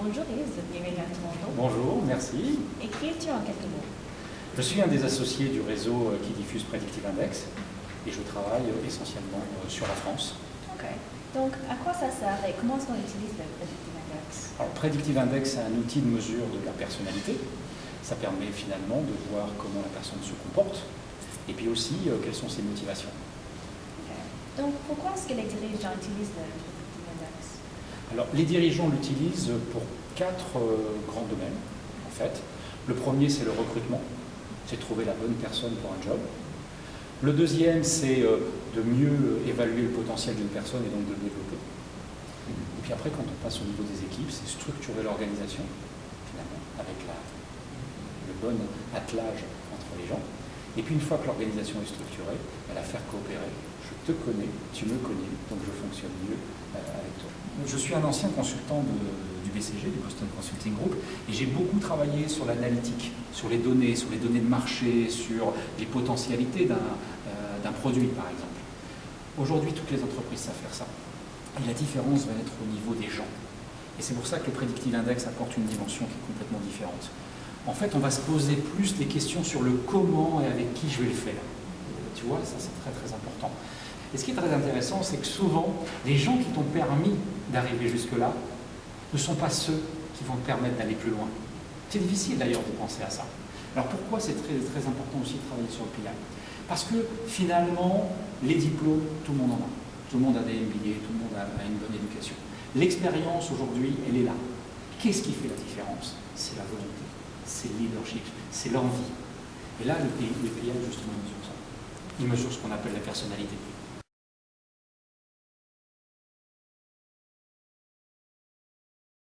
Bonjour Yves, bienvenue à Toronto. Bonjour, merci. Et qui es-tu en quelques mots? Je suis un des associés du réseau qui diffuse Predictive Index et je travaille essentiellement sur la France. Ok. Donc, à quoi ça sert et comment est-ce qu'on utilise le Predictive Index? Alors, Predictive Index, c'est un outil de mesure de la personnalité. Ça permet finalement de voir comment la personne se comporte et puis aussi quelles sont ses motivations. Okay. Donc, pourquoi est-ce que les dirigeants utilisent le Predictive Index? Alors, les dirigeants l'utilisent pour 4 grands domaines, en fait. Le premier, c'est le recrutement, c'est trouver la bonne personne pour un job. Le deuxième, c'est de mieux évaluer le potentiel d'une personne et donc de le développer. Et puis après, quand on passe au niveau des équipes, c'est structurer l'organisation, finalement, avec le bon attelage entre les gens. Et puis une fois que l'organisation est structurée, la faire coopérer. Je te connais, tu me connais, donc je fonctionne mieux avec toi. Je suis un ancien consultant du BCG, du Boston Consulting Group, et j'ai beaucoup travaillé sur l'analytique, sur les données de marché, sur les potentialités d'un produit, par exemple. Aujourd'hui, toutes les entreprises savent faire ça. Et la différence va être au niveau des gens. Et c'est pour ça que le Predictive Index apporte une dimension qui est complètement différente. En fait, on va se poser plus des questions sur le comment et avec qui je vais le faire. Tu vois, ça c'est très très important. Et ce qui est très intéressant, c'est que souvent, les gens qui t'ont permis d'arriver jusque-là ne sont pas ceux qui vont te permettre d'aller plus loin. C'est difficile d'ailleurs de penser à ça. Alors pourquoi c'est très, très important aussi de travailler sur le PI? Parce que finalement, les diplômes, tout le monde en a. Tout le monde a des MBA, tout le monde a une bonne éducation. L'expérience aujourd'hui, elle est là. Qu'est-ce qui fait la différence? C'est la volonté, c'est le leadership, c'est l'envie. Et là, le PI justement mesure ça. Il mesure ce qu'on appelle la personnalité.